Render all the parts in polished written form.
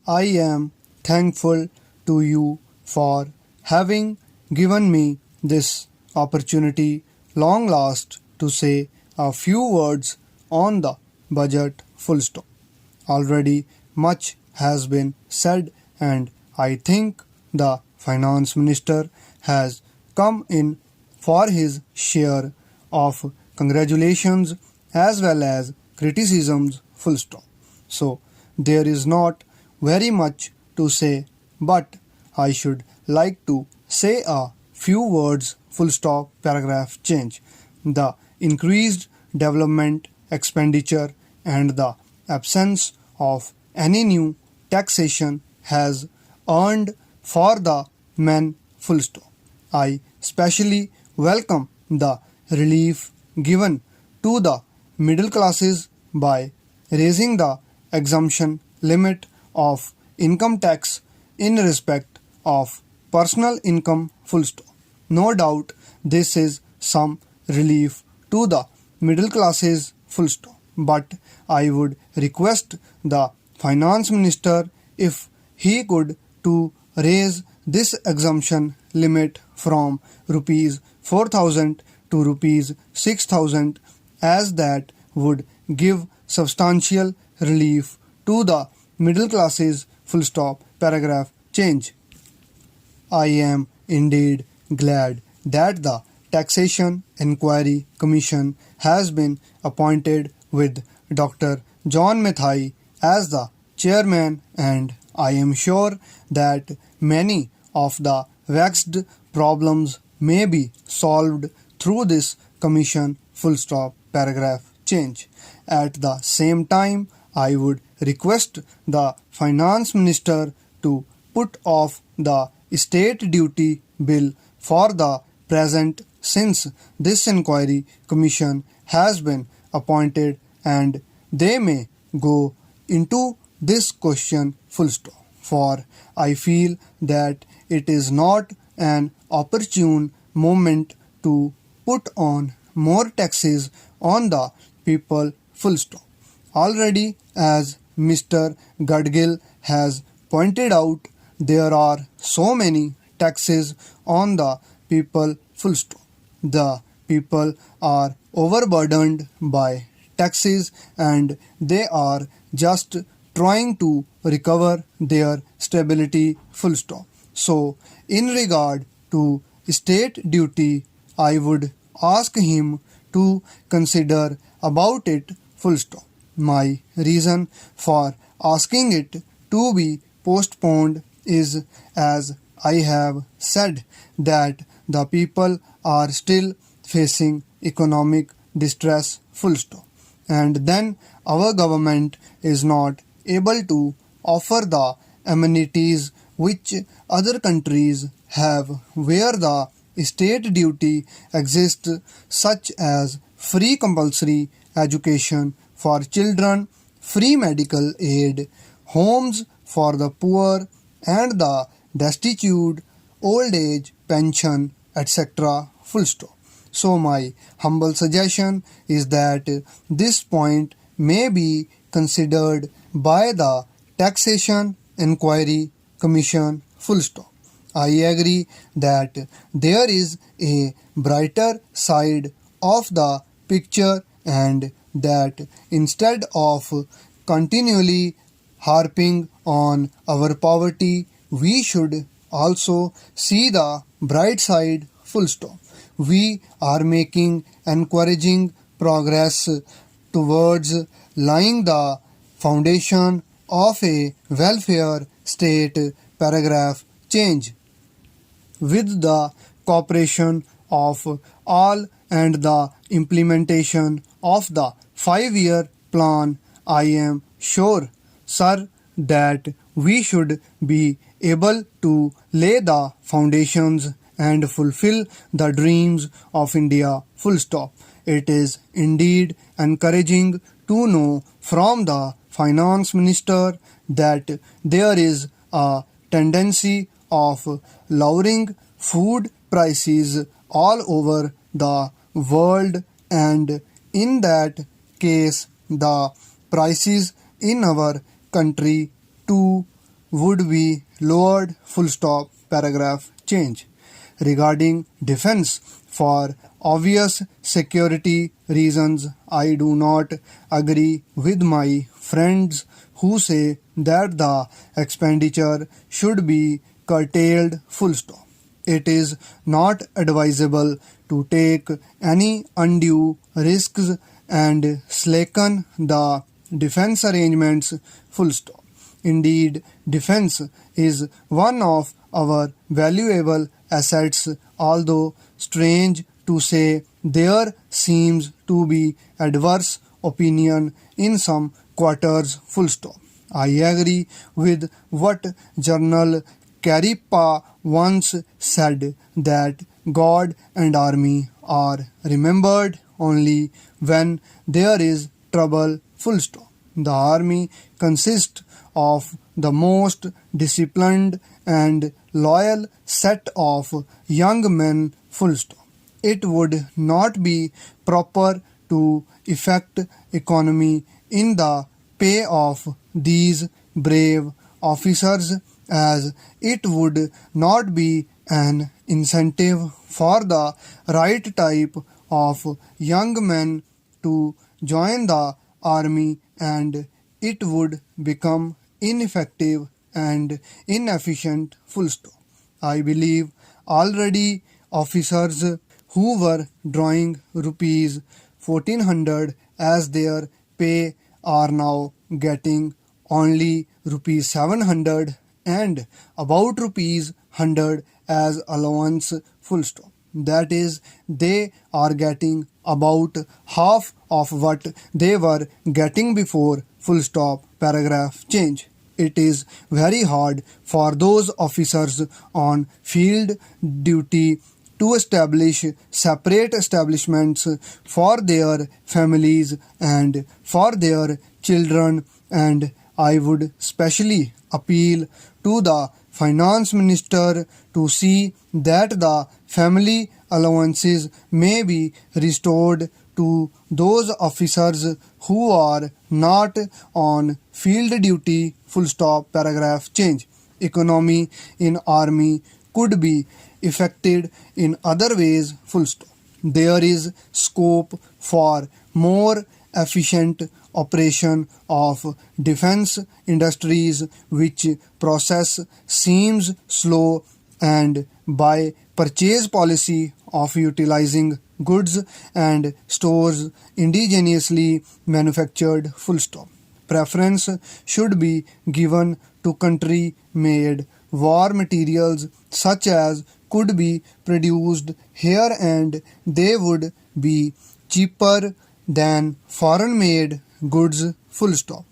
I am thankful to you for having given me this opportunity long last to say a few words on the budget full stop. Already much has been said and I think the finance minister has come in for his share of congratulations as well as criticisms full stop. So there is not very much to say, but I should like to say a few words full stop paragraph change. The increased development expenditure and the absence of any new taxation has earned for the men full stop. I specially welcome the relief given to the middle classes by raising the exemption limit of income tax in respect of personal income full stop. No doubt this is some relief to the middle classes full stop. But I would request the finance minister if he could to raise this exemption limit from rupees 4,000 to rupees 6,000 as that would give substantial relief to the middle classes full stop paragraph change. I am indeed glad that the Taxation Inquiry Commission has been appointed with Dr. John Mathai as the chairman, and I am sure that many of the vexed problems may be solved through this commission full stop paragraph change. At the same time, I would request the finance minister to put off the state duty bill for the present since this inquiry commission has been appointed and they may go into this question full stop. For I feel that it is not an opportune moment to put on more taxes on the people full stop. Already, as Mr. Gadgil has pointed out, there are so many taxes on the people full stop. The people are overburdened by taxes and they are just trying to recover their stability full stop. So, in regard to state duty, I would ask him to consider about it full stop. My reason for asking it to be postponed is, as I have said, that the people are still facing economic distress full stop. And then our government is not able to offer the amenities which other countries have where the state duty exists, such as free compulsory education for children, free medical aid, homes for the poor and the destitute, old age pension, etc. full stop. So my humble suggestion is that this point may be considered by the Taxation Inquiry Commission full stop. I agree that there is a brighter side of the picture and that instead of continually harping on our poverty, we should also see the bright side full stop. We are making encouraging progress towards laying the foundation of a welfare state paragraph change. With the cooperation of all and the implementation of the 5-year plan, I am sure, sir, that we should be able to lay the foundations and fulfill the dreams of India full stop. It is indeed encouraging to know from the finance minister that there is a tendency of lowering food prices all over the world, and in that case the prices in our country too would be lowered. Full stop. Paragraph change. Regarding defense, for obvious security reasons, I do not agree with my friends who say that the expenditure should be curtailed. Full stop. It is not advisable to take any undue risks and slacken the defense arrangements. Full stop. Indeed, defense is one of our valuable assets, although strange to say there seems to be adverse opinion in some quarters. Full stop. I agree with what General Caripa once said, that God and army are remembered only when there is trouble. Full stop. The army consists of the most disciplined and loyal set of young men. Full stop. It would not be proper to effect economy in the pay of these brave officers, as it would not be an incentive for the right type of young men to join the army, and it would become ineffective and inefficient. Full stop. I believe already officers who were drawing rupees 1400 as their pay are now getting only rupees 700 and about rupees 100 as allowance. Full stop. That is, they are getting about half of what they were getting before. Full stop. Paragraph change. It is very hard for those officers on field duty to establish separate establishments for their families and for their children, and I would specially appeal to the finance minister to see that the family allowances may be restored to those officers who are not on field duty. Full stop. Paragraph change. Economy in army could be effected in other ways. Full stop. There is scope for more efficient operation of defense industries, which process seems slow, and by purchase policy of utilizing goods and stores indigenously manufactured. Full stop. Preference should be given to country-made war materials such as could be produced here, and they would be cheaper than foreign-made goods. Full stop.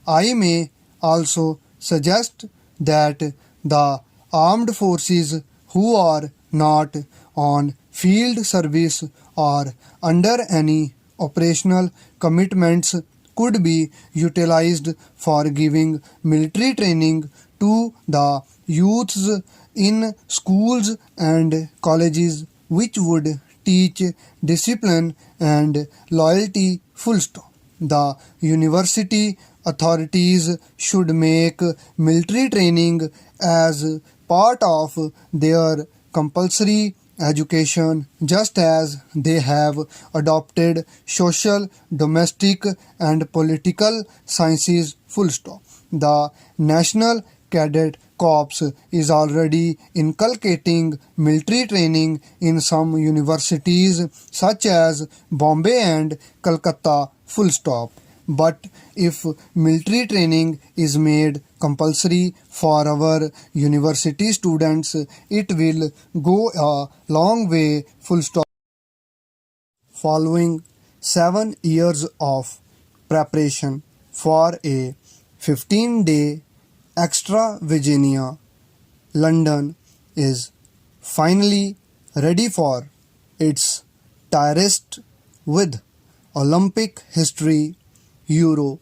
I may also suggest that the armed forces who are not on field service or under any operational commitments could be utilized for giving military training to the youths in schools and colleges, which would teach discipline and loyalty. Full stop. The university authorities should make military training as part of their compulsory education, just as they have adopted social, domestic, and political sciences. Full stop. The National Cadet Corps is already inculcating military training in some universities such as Bombay and Calcutta. Full stop. But if military training is made compulsory for our university students, it will go a long way. Full stop. Following 7 years of preparation for a 15-day extra Virginia, London is finally ready for its tirest with Olympic history, Euro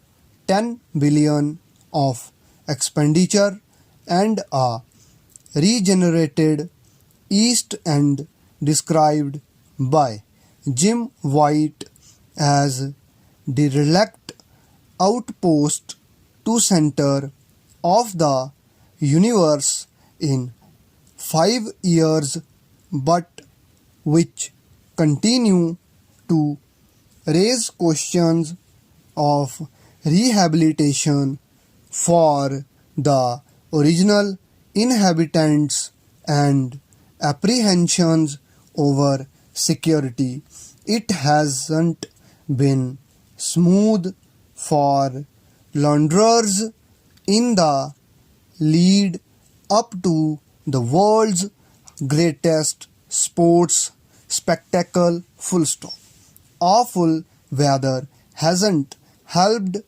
10 billion of expenditure, and a regenerated East End described by Jim White as derelict outpost to center of the universe in 5 years, but which continue to raise questions of rehabilitation for the original inhabitants and apprehensions over security. It hasn't been smooth for launderers in the lead up to the world's greatest sports spectacle, full stop. Awful weather hasn't helped,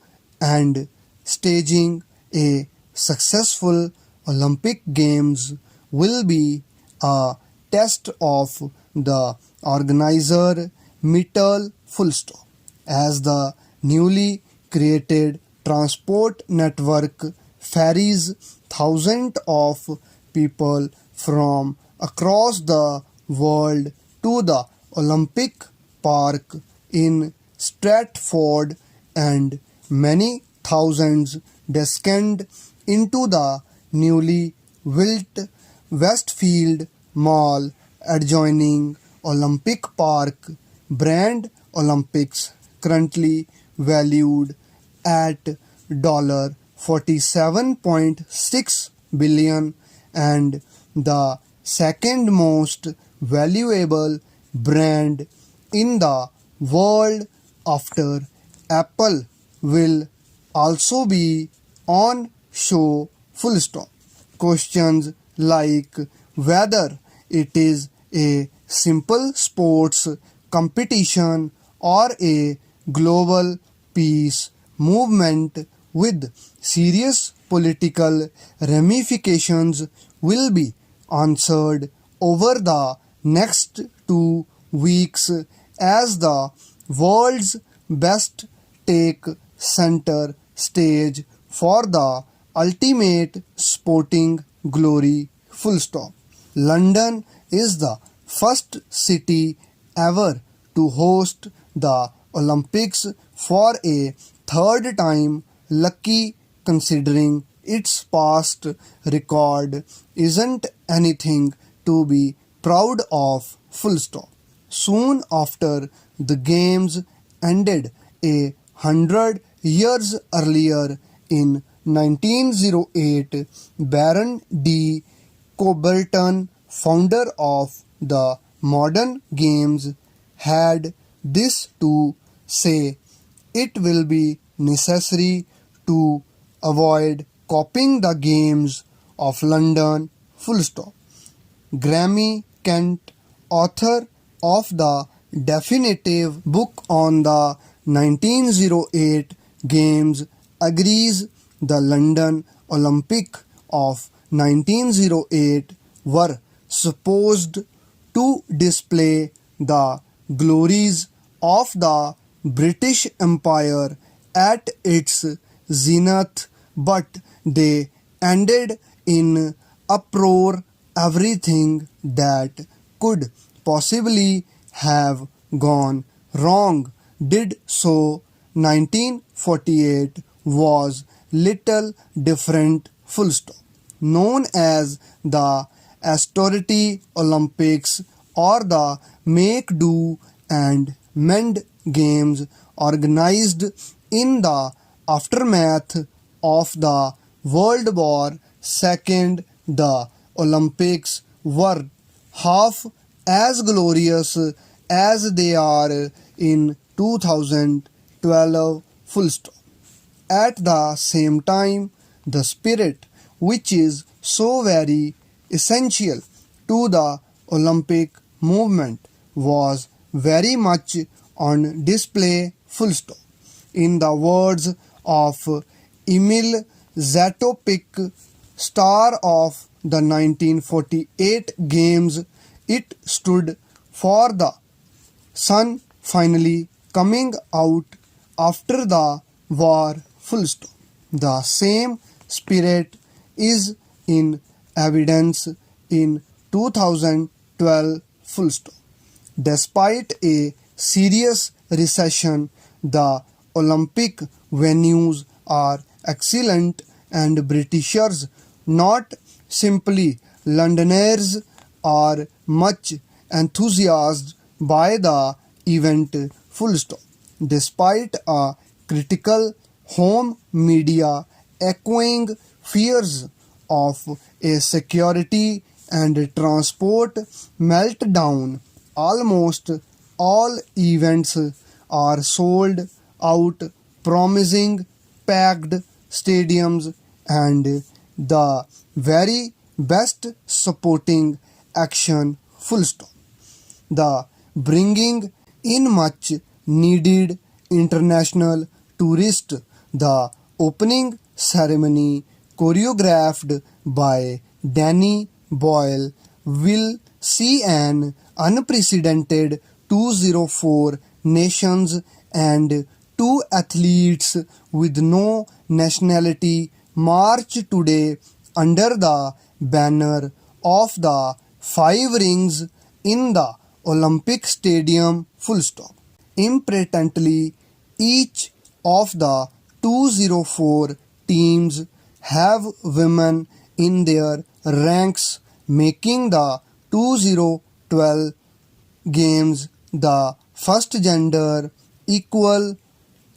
and staging a successful Olympic Games will be a test of the organizer mettle, full stop. As the newly created transport network ferries thousands of people from across the world to the Olympic Park in Stratford, and many thousands descend into the newly built Westfield Mall adjoining Olympic Park. Brand Olympics, currently valued at $47.6 billion, and the second most valuable brand in the world after Apple, will also be on show, full stop. Questions like whether it is a simple sports competition or a global peace movement with serious political ramifications will be answered over the next 2 weeks as the world's best take center stage for the ultimate sporting glory, full stop. London is the first city ever to host the Olympics for a third time, lucky considering its past record isn't anything to be proud of, full stop. Soon after the games ended, 100 years earlier in 1908, Baron de Coubertin, founder of the modern games, had this to say: it will be necessary to avoid copying the games of London, full stop. Grammy Kent, author of the definitive book on the 1908 Games, agrees the London Olympic of 1908 were supposed to display the glories of the British Empire at its zenith, but they ended in uproar. Everything that could possibly have gone wrong did so. 1948 was little different, full stop. Known as the Austerity Olympics or the Make Do and Mend Games, organized in the aftermath of the World War II, the Olympics were half as glorious as they are in 2012, full stop. At the same time, the spirit which is so very essential to the Olympic movement was very much on display, full stop. In the words of Emil Zatopek, star of the 1948 Games, it stood for the sun finally coming out after the war, full stop. The same spirit is in evidence in 2012, full stop. Despite a serious recession, the Olympic venues are excellent, and Britishers not simply Londoners are much enthusiased by the event, full stop. Despite a critical home media echoing fears of a security and transport meltdown, almost all events are sold out, promising packed stadiums and the very best supporting action, full stop. The bringing in much needed international tourists, the opening ceremony choreographed by Danny Boyle will see an unprecedented 204 nations and two athletes with no nationality march today under the banner of the five rings in the Olympic Stadium, full stop. Importantly, each of the 204 teams have women in their ranks, making the 2012 games the first gender equal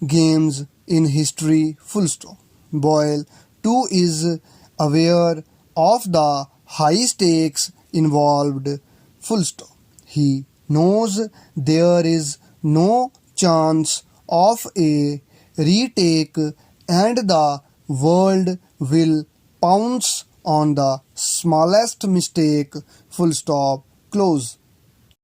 games in history, full stop. Boyle too is aware of the high stakes involved, full stop. He knows there is no chance of a retake and the world will pounce on the smallest mistake, full stop, close.